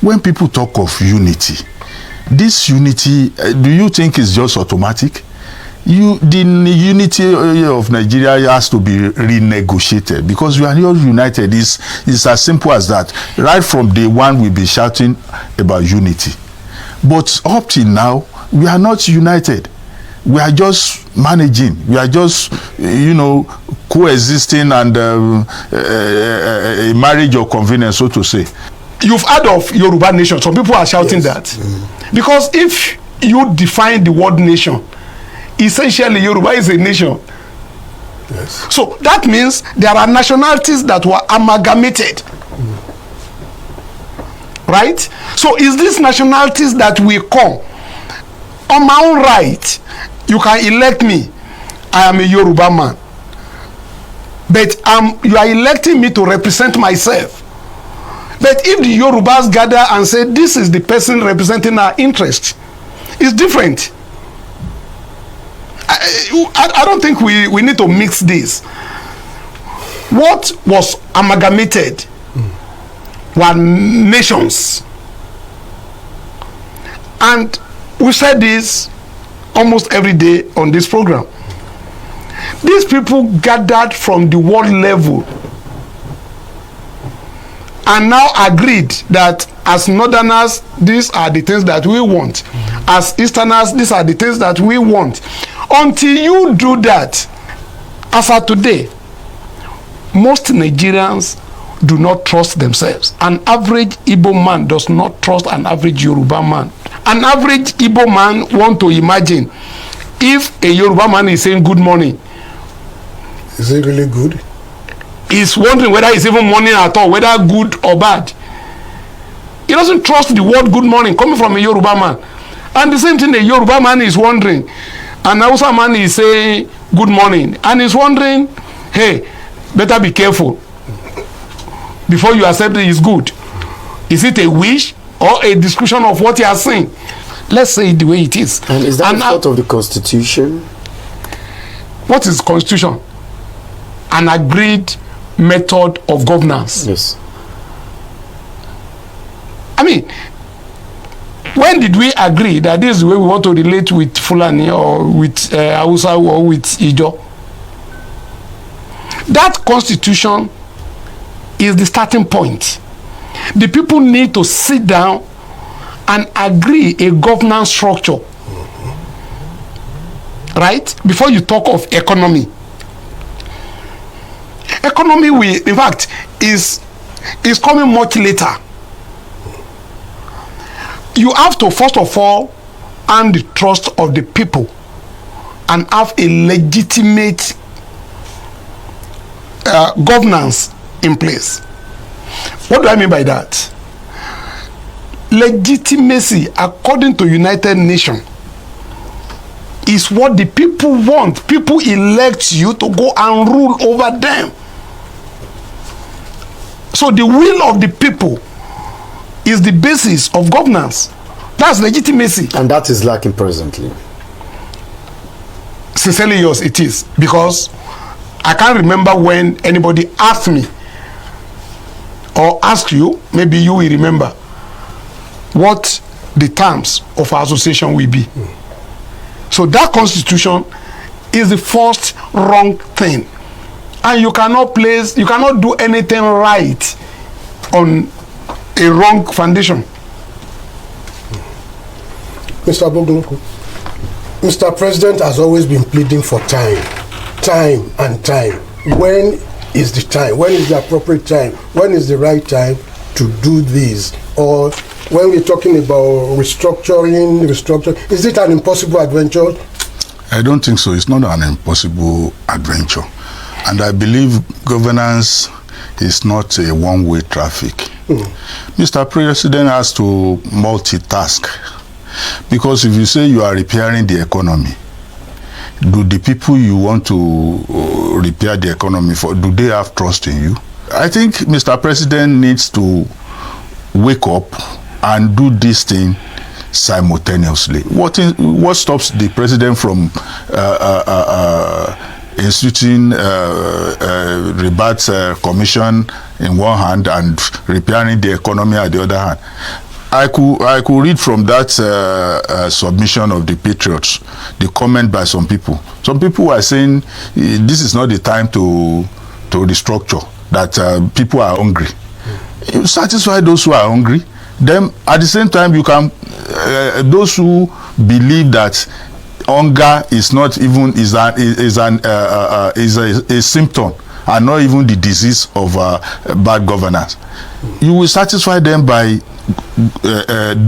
when people talk of unity, this unity, do you think is just automatic? The unity of Nigeria has to be renegotiated, because we are not united. It's as simple as that. Right from day one, we've been shouting about unity. But up till now, we are not united. We are just managing. We are just, coexisting and a marriage of convenience, so to say. You've heard of Yoruba nation. Some people are shouting that. Because if you define the word nation, essentially Yoruba is a nation. Yes. So that means there are nationalities that were amalgamated. Right? So is these nationalities that we come on my own right? You can elect me. I am a Yoruba man. But you are electing me to represent myself. But if the Yorubas gather and say this is the person representing our interest, it's different. I don't think we need to mix this. What was amalgamated were nations. And we said this almost every day on this program. These people gathered from the world level and now agreed that as Northerners, these are the things that we want. As Easterners, these are the things that we want. Until you do that, as of today, most Nigerians do not trust themselves. An average Igbo man does not trust an average Yoruba man. An average Igbo man want to imagine if a Yoruba man is saying good morning. Is it really good? He's wondering whether it's even morning at all, whether good or bad. He doesn't trust the word good morning coming from a Yoruba man. And the same thing, a Yoruba man is wondering. An Hausa man is saying good morning. And he's wondering, hey, better be careful before you accept it is good. Is it a wish or a description of what you are saying? Let's say it the way it is. And is that part of the Constitution? What is Constitution? An agreed method of governance. Yes. I mean, when did we agree that this is the way we want to relate with Fulani or with Hausa or with Ijo? That Constitution is the starting point. The people need to sit down and agree a governance structure, right? Before you talk of economy. Economy, in fact, is coming much later. You have to first of all earn the trust of the people and have a legitimate governance in place. What do I mean by that? Legitimacy, according to United Nations, is what the people want. People elect you to go and rule over them. So the will of the people is the basis of governance. That's legitimacy. And that is lacking presently. Sincerely yours, it is. Because I can't remember when anybody asked me or asked you, maybe you will remember, what the terms of our association will be. So that Constitution is the first wrong thing. And you cannot do anything right on a wrong foundation. Mr. Bogluku, Mr. President has always been pleading for time. When is the time? When is the appropriate time? When is the right time to do this? Or when we're talking about restructuring, is it an impossible adventure? I don't think so. It's not an impossible adventure. And I believe governance is not a one-way traffic. Mr. President has to multitask. Because if you say you are repairing the economy, do the people you want to repair the economy for, do they have trust in you? I think Mr. President needs to wake up and do this thing simultaneously. What stops the president from instituting rebate commission in one hand and repairing the economy at the other hand? I could read from that submission of the Patriots, the comment by some people. Some people are saying this is not the time to restructure, that people are hungry. You satisfy those who are hungry. Then at the same time, you can those who believe that hunger is not even is a symptom and not even the disease of bad governance. You will satisfy them by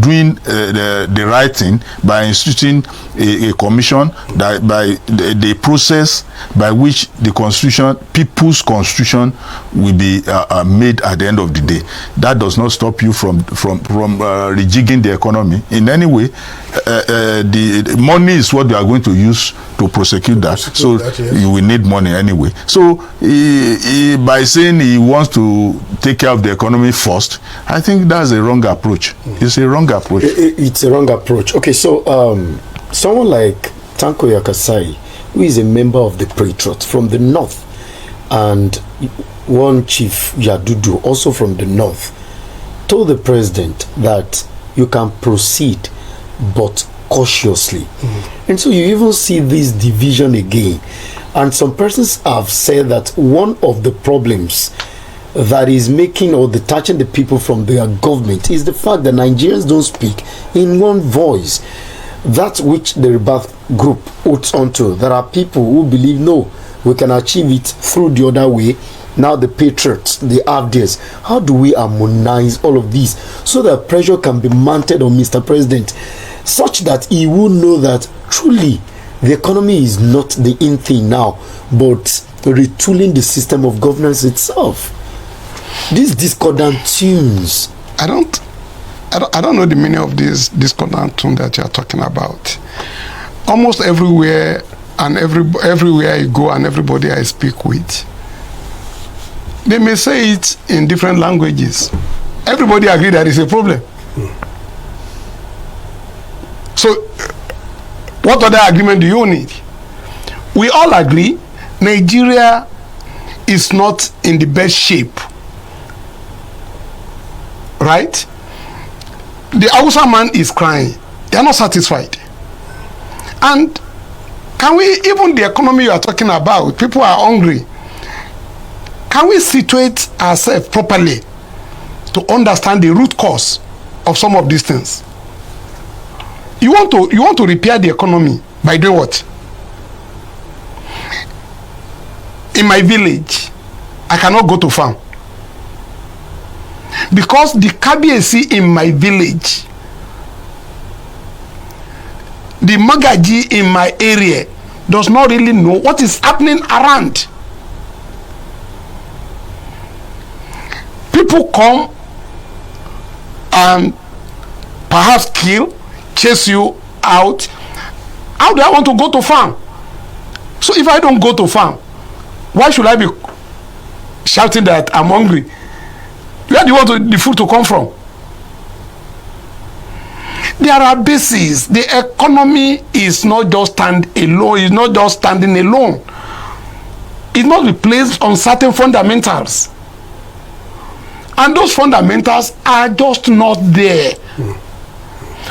doing the right thing, by instituting a commission, that by the process by which the constitution, people's constitution, will be made at the end of the day. That does not stop you from rejigging the economy in any way. The money is what you are going to use to prosecute that. So yes, you will need money anyway. So by saying he wants to take care of the economy first, I think that's a wrong approach. It's a wrong approach. It's a wrong approach. Okay, so someone like Tanko Yakasai, who is a member of the Patriots from the north, and one Chief Yadudu, also from the north, told the president that you can proceed, but cautiously. And so you even see this division again. And some persons have said that one of the problems that is making or detaching the people from their government is the fact that Nigerians don't speak in one voice. That which the Rebirth group holds onto. There are people who believe, no, we can achieve it through the other way. Now the Patriots, they have this. How do we harmonize all of these so that pressure can be mounted on Mr. President, such that he will know that truly the economy is not the in thing now, but retooling the system of governance itself? These discordant tunes. I don't know the meaning of this discordant tune that you are talking about. Almost everywhere and everywhere I go and everybody I speak with, they may say it in different languages. Everybody agree that it's a problem. So, what other agreement do you need? We all agree Nigeria is not in the best shape. Right? The Hausa man is crying. They are not satisfied. And can we, even the economy you are talking about, people are hungry. Can we situate ourselves properly to understand the root cause of some of these things? You want to repair the economy by doing what? In my village, I cannot go to farm. Because the Kabiyesi in my village, the Magaji in my area does not really know what is happening around. People come and perhaps kill, chase you out. How do I want to go to farm? So if I don't go to farm, why should I be shouting that I'm hungry? Where do you want the food to come from? There are bases. The economy is not just stand alone. It's not just standing alone. It must be placed on certain fundamentals. And those fundamentals are just not there.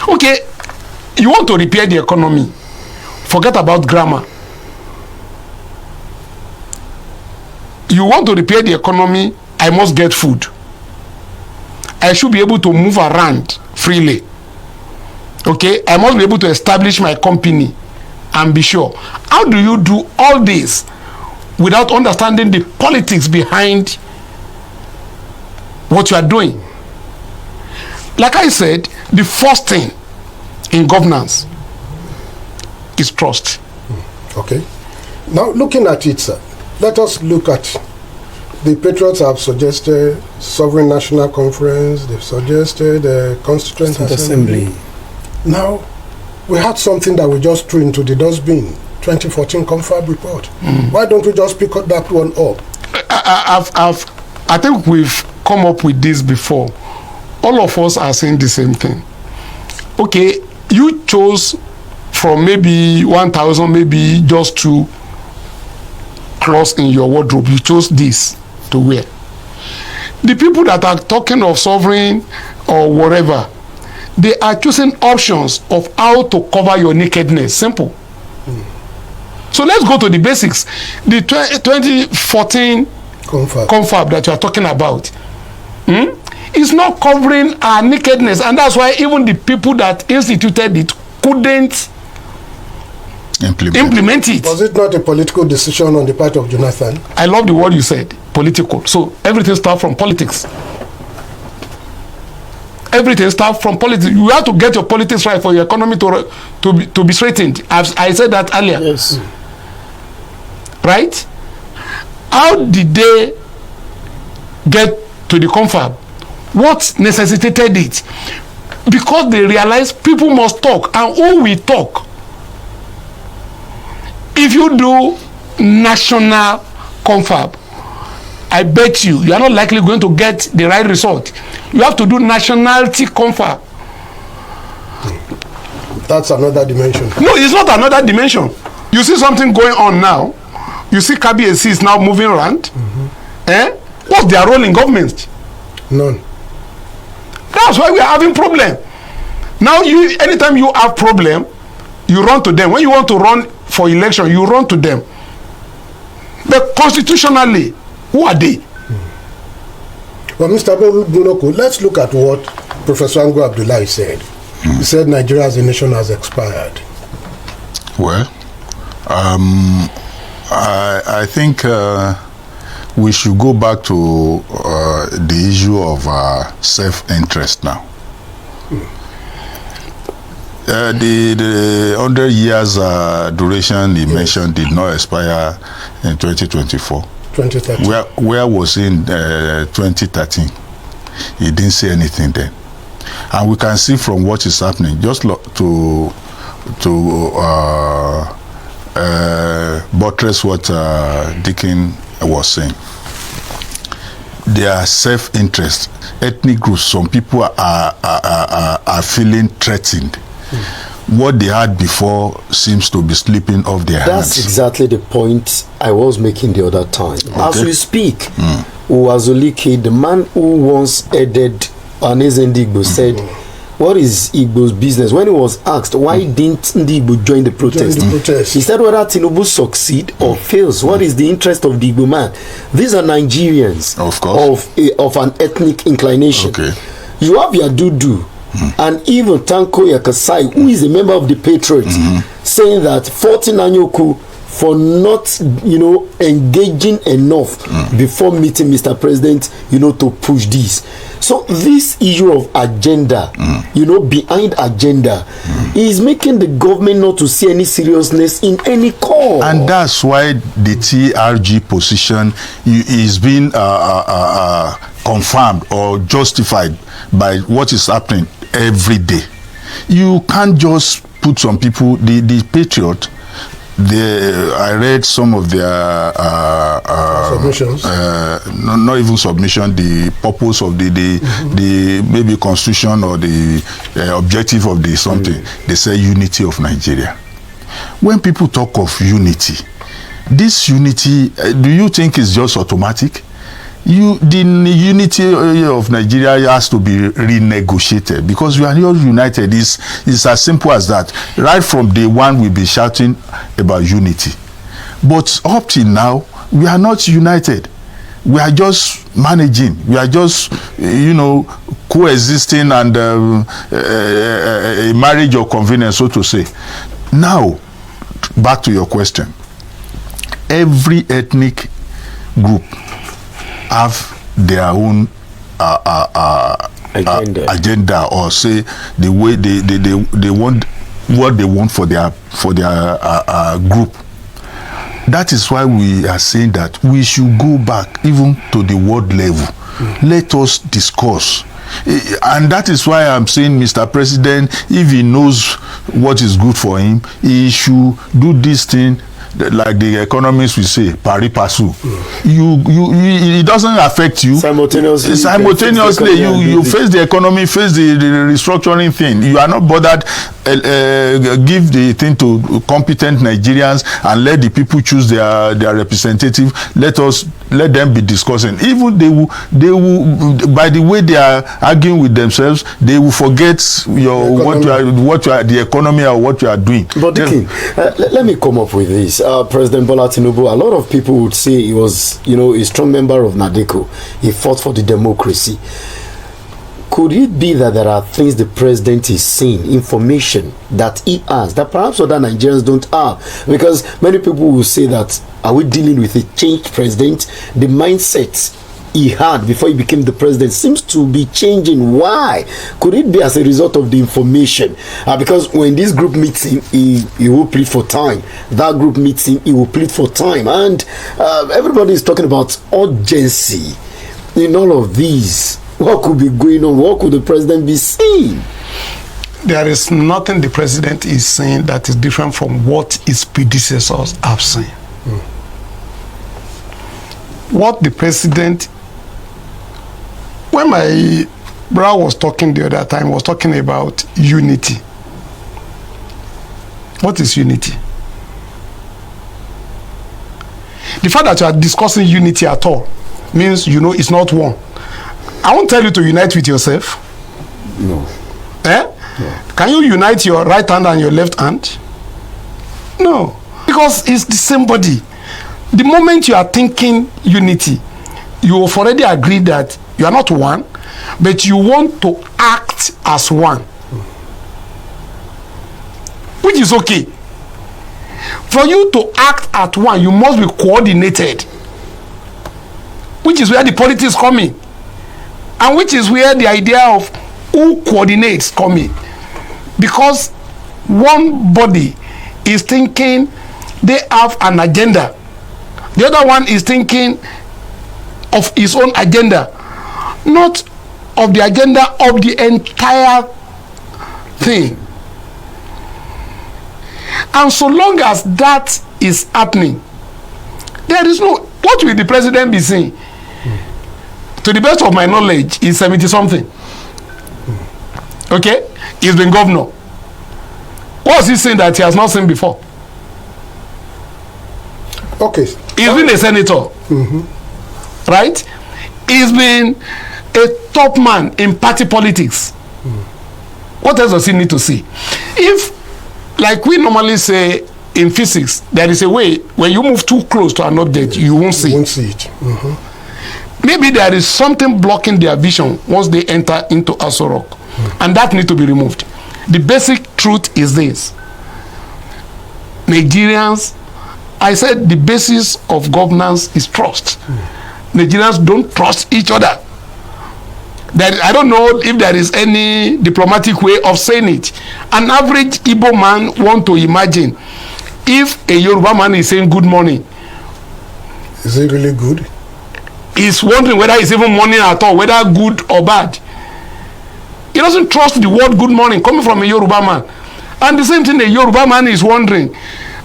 Okay, you want to repair the economy. Forget about grammar. You want to repair the economy, I must get food. I should be able to move around freely. Okay, I must be able to establish my company and be sure. How do you do all this without understanding the politics behind what you are doing? Like I said, the first thing in governance is trust. Okay. Now, looking at it, sir, let us look at the Patriots have suggested Sovereign National Conference, they've suggested the Constituent Assembly. Now, we had something that we just threw into the dustbin, 2014 Confab report. Why don't we just pick up that one up? I think we've come up with this before. All of us are saying the same thing. Okay, you chose from maybe 1,000, maybe just 2 clothes in your wardrobe. You chose this to wear. The people that are talking of sovereign or whatever, they are choosing options of how to cover your nakedness. Simple. So let's go to the basics. The 2014 confab that you are talking about is not covering our nakedness, and that's why even the people that instituted it couldn't implement it. Was it not a political decision on the part of Jonathan? I love the word you said, political. So everything starts from politics. Everything starts from politics. You have to get your politics right for your economy to be straightened. I said that earlier. Yes. Right? How did they get to the confab? What necessitated it? Because they realized people must talk, and who will talk? If you do national confab, I bet you are not likely going to get the right result. You have to do nationality confab. That's another dimension. No, it's not another dimension. You see something going on now. You see KBAC is now moving around. What's their role in government? None. That's why we are having problem. Now, anytime you have problem, you run to them. When you want to run for election, you run to them. But constitutionally, who are they? Well, Mr. Bunoko, let's look at what Professor Ango Abdullahi said. He said Nigeria as a nation has expired. Well, I think we should go back to the issue of self-interest now. The 100 years duration he mentioned did not expire in 2024. 2013. Where was he in 2013? He didn't say anything then. And we can see from what is happening, just to buttress what Dickin was saying. Their self-interest, ethnic groups, some people are feeling threatened. What they had before seems to be slipping off their hands. That's exactly the point I was making the other time. Okay. As we speak, Uwazulike, the man who once headed Aneze Ndigbo, said, what is Igbo's business? When he was asked, why didn't Ndigbo join the protest? He said, whether Tinubu succeed or fails, what is the interest of the Igbo man? These are Nigerians, of course, of an ethnic inclination. Okay. You have Yadudu, and even Tanko Yakasai, who is a member of the Patriots, saying that 14 Anyoku for not, engaging enough before meeting Mr. President, to push this. So this issue of agenda, behind agenda, is making the government not to see any seriousness in any call. And that's why the TRG position is being confirmed or justified by what is happening every day. You can't just put some people, the Patriot, I read some of their submissions. Not even submission. The purpose of the maybe constitution or the objective of the something. They say unity of Nigeria. When people talk of unity, this unity, do you think is just automatic? The unity of Nigeria has to be renegotiated because we are not united. It's as simple as that. Right from day one, we'll be shouting about unity. But up till now, we are not united. We are just managing. We are just, coexisting and a marriage of convenience, so to say. Now, back to your question. Every ethnic group have their own agenda, or say the way they want what they want for their group. That is why we are saying that we should go back even to the world level. Let us discuss. And that is why I'm saying, Mr. President, if he knows what is good for him, he should do this thing. Like the economists will say, pari passu. It doesn't affect you. Simultaneously, you face the economy, face the restructuring thing. You are not bothered give the thing to competent Nigerians and let the people choose their representative. Let them be discussing. Even they will by the way they are arguing with themselves, they will forget the economy or what you are doing. But let me come up with this. President Bola Tinubu, a lot of people would say he was, a strong member of NADECO. He fought for the democracy. Could it be that there are things the president is seeing, information that he has, that perhaps other Nigerians don't have? Because many people will say that, are we dealing with a changed president? The mindset he had before he became the president seems to be changing. Why? Could it be as a result of the information? Because when this group meets him, he will plead for time. That group meets him, he will plead for time. And everybody is talking about urgency in all of these. What could be going on? What could the president be saying? There is nothing the president is saying that is different from what his predecessors have seen. What the president, when my brother was talking the other time, was talking about unity. What is unity? The fact that you are discussing unity at all means it's not one. I won't tell you to unite with yourself. No. No. Can you unite your right hand and your left hand? No. Because it's the same body. The moment you are thinking unity, you have already agreed that you are not one, but you want to act as one. Which is okay. For you to act at one, you must be coordinated. Which is where the politics come in. And which is where the idea of who coordinates come in. Because one body is thinking they have an agenda. The other one is thinking of his own agenda. Not of the agenda of the entire thing. And so long as that is happening, there is no... What will the president be saying? To the best of my knowledge, he's 70-something. Okay? He's been governor. What was he saying that he has not seen before? Okay. He's been a senator. Right? He's been a top man in party politics. What else does he need to see? If, like we normally say in physics, there is a way when you move too close to an object, you won't see. You won't see it. Maybe there is something blocking their vision once they enter into Aso Rock, and that needs to be removed. The basic truth is this: Nigerians, I said the basis of governance is trust. Nigerians don't trust each other. I don't know if there is any diplomatic way of saying it. An average Igbo man want to imagine if a Yoruba man is saying good morning. Is it really good? He's wondering whether it's even morning at all, whether good or bad. He doesn't trust the word good morning coming from a Yoruba man. And the same thing, a Yoruba man is wondering.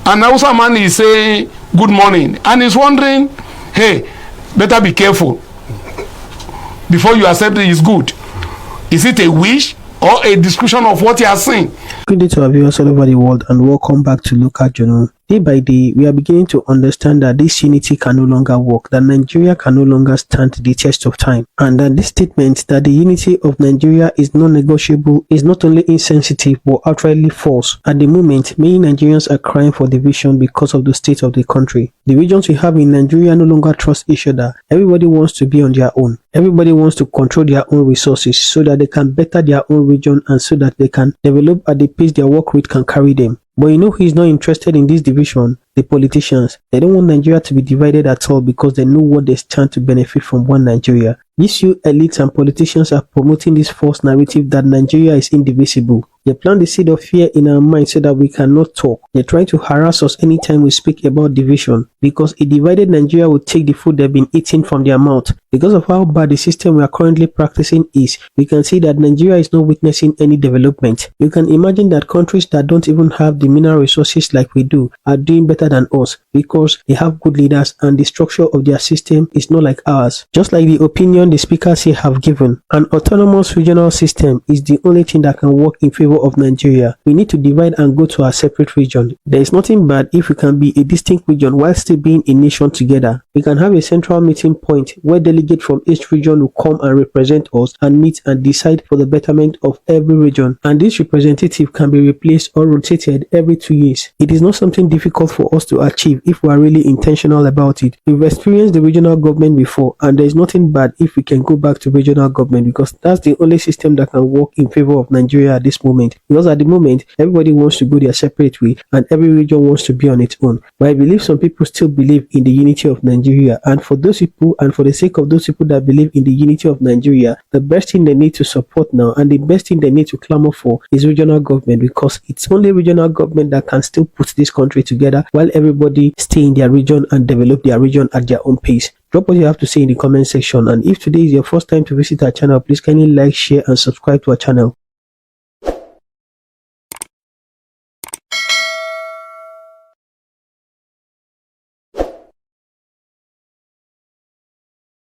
An Hausa man is saying good morning. And he's wondering, hey, better be careful before you accept it is good. Is it a wish or a description of what you are saying? Good day to our viewers all over the world and welcome back to Local Journal. Day by day, we are beginning to understand that this unity can no longer work, that Nigeria can no longer stand the test of time, and that this statement that the unity of Nigeria is non-negotiable is not only insensitive but outrightly false. At the moment, many Nigerians are crying for division because of the state of the country. The regions we have in Nigeria no longer trust each other. Everybody wants to be on their own. Everybody wants to control their own resources so that they can better their own region and so that they can develop at the pace their work rate can carry them. But you know who is not interested in this division? The politicians. They don't want Nigeria to be divided at all because they know what they stand to benefit from one Nigeria. These few elites and politicians are promoting this false narrative that Nigeria is indivisible. They plant the seed of fear in our minds so that we cannot talk. They try to harass us anytime we speak about division because a divided Nigeria will take the food they've been eating from their mouth. Because of how bad the system we are currently practicing is, we can see that Nigeria is not witnessing any development. You can imagine that countries that don't even have the mineral resources like we do are doing better better than us because they have good leaders and the structure of their system is not like ours. Just like the opinion the speakers here have given, an autonomous regional system is the only thing that can work in favor of Nigeria. We need to divide and go to our separate region. There is nothing bad if we can be a distinct region while still being a nation together. We can have a central meeting point where delegates from each region will come and represent us and meet and decide for the betterment of every region. And this representative can be replaced or rotated every 2 years. It is not something difficult for us to achieve if we are really intentional about it. We've experienced the regional government before, and there is nothing bad if we can go back to regional government because that's the only system that can work in favor of Nigeria at this moment. Because at the moment, everybody wants to go their separate way and every region wants to be on its own. But I believe some people still believe in the unity of Nigeria, and for those people and for the sake of those people that believe in the unity of Nigeria, the best thing they need to support now and the best thing they need to clamor for is regional government, because it's only regional government that can still put this country together while everybody stay in their region and develop their region at their own pace. Drop what you have to say in the comment section, and if today is your first time to visit our channel, please kindly like, share and subscribe to our channel.